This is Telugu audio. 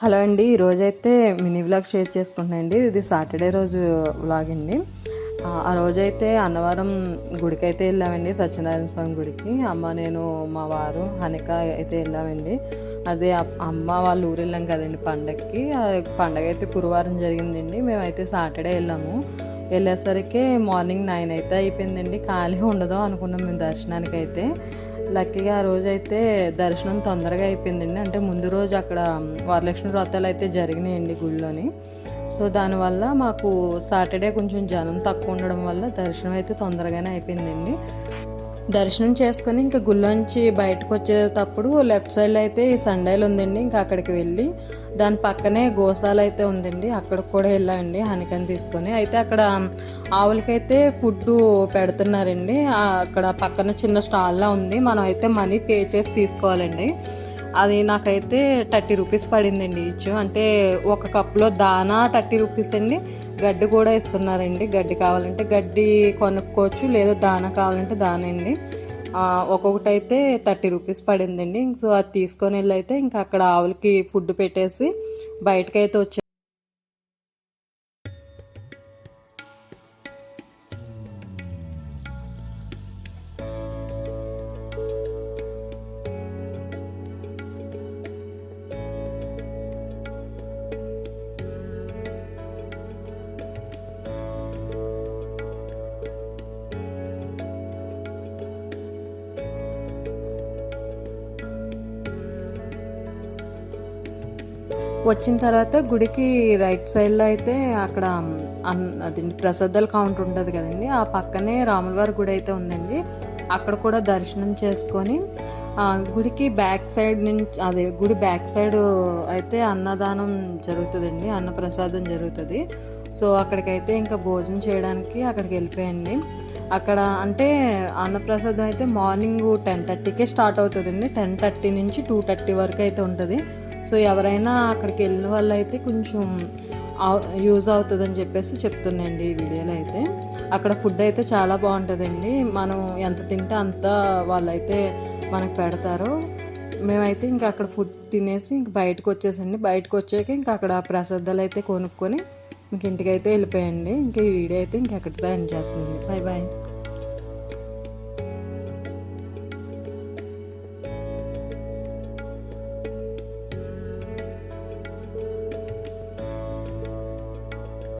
హలో అండి, ఈరోజైతే మినీ వ్లాగ్ షేర్ చేసుకుంటున్నానండి. ఇది సాటర్డే రోజు వ్లాగ్ అండి. ఆ రోజైతే అన్నవరం గుడికి అయితే వెళ్ళామండి, సత్యనారాయణ స్వామి గుడికి. అమ్మ, నేను, మా వారు, హనిక అయితే వెళ్ళామండి. అదే అమ్మ వాళ్ళ ఊరు వెళ్ళాం కదండి పండగకి. పండగ అయితే గురువారం జరిగిందండి. మేమైతే సాటర్డే వెళ్ళాము. వెళ్ళేసరికి మార్నింగ్ 9 అయితే అయిపోయిందండి. ఖాళీ ఉండదు అనుకున్నాం మేము దర్శనానికి అయితే. లక్కీగా ఆ రోజైతే దర్శనం తొందరగా అయిపోయిందండి. అంటే ముందు రోజు అక్కడ వరలక్ష్మి వ్రతాలు అయితే జరిగినాయండి గుళ్ళోని. సో దానివల్ల మాకు సాటర్డే కొంచెం జనం తక్కువ ఉండడం వల్ల దర్శనం అయితే తొందరగానే అయిపోయిందండి. దర్శనం చేసుకొని ఇంకా గుళ్ళోంచి బయటకు వచ్చేటప్పుడు లెఫ్ట్ సైడ్లో అయితే ఈ సండైలు ఉందండి. ఇంకా అక్కడికి వెళ్ళి దాని పక్కనే గోశాల అయితే ఉందండి, అక్కడికి కూడా వెళ్ళామండి హనికని తీసుకొని. అయితే అక్కడ ఆవులకైతే ఫుడ్ పెడుతున్నారండి. అక్కడ పక్కన చిన్న స్టాల్లా ఉంది, మనం అయితే మనీ పే చేసి తీసుకోవాలండి. అది నాకైతే 30 రూపీస్ పడిందండి ఈచ్. అంటే ఒక కప్లో దానా 30 రూపీస్ అండి. గడ్డి కూడా ఇస్తున్నారండి, గడ్డి కావాలంటే గడ్డి కొనుక్కోవచ్చు, లేదా దానా కావాలంటే దానా అండి. ఒక్కొక్కటి అయితే 30 రూపీస్ పడిందండి. సో అది తీసుకొని వెళ్ళి అయితే ఇంకా అక్కడ ఆవులకి ఫుడ్ పెట్టేసి బయటకైతే వచ్చి వచ్చిన తర్వాత గుడికి రైట్ సైడ్లో అయితే అక్కడ అది ప్రసాదాల కౌంటర్ ఉంటుంది కదండి, ఆ పక్కనే రాములవారి గుడి అయితే ఉందండి. అక్కడ కూడా దర్శనం చేసుకొని గుడికి బ్యాక్ సైడ్ నుంచి, అదే గుడి బ్యాక్ సైడ్ అయితే అన్నదానం జరుగుతుందండి, అన్నప్రసాదం జరుగుతుంది. సో అక్కడికైతే ఇంకా భోజనం చేయడానికి అక్కడికి వెళ్ళిపోయండి. అక్కడ అంటే అన్నప్రసాదం అయితే మార్నింగ్ 10:30కే స్టార్ట్ అవుతుందండి. 10:30 నుంచి 2:30 వరకు అయితే ఉంటుంది. సో ఎవరైనా అక్కడికి వెళ్ళిన వాళ్ళు అయితే కొంచెం యూజ్ అవుతుందని చెప్పేసి చెప్తున్నాయండి ఈ వీడియోలో అయితే. అక్కడ ఫుడ్ అయితే చాలా బాగుంటుందండి, మనం ఎంత తింటే అంత వాళ్ళైతే మనకు పెడతారు. మేమైతే ఇంకా అక్కడ ఫుడ్ తినేసి ఇంక బయటకు వచ్చేసండి. బయటకు వచ్చాక ఇంకా అక్కడ ప్రసాదాలు అయితే కొనుక్కొని ఇంక ఇంటికైతే వెళ్ళిపోయండి. ఇంక ఈ వీడియో అయితే ఇంకెక్కడితో ఎండ్ చేస్తుంది. Bye bye.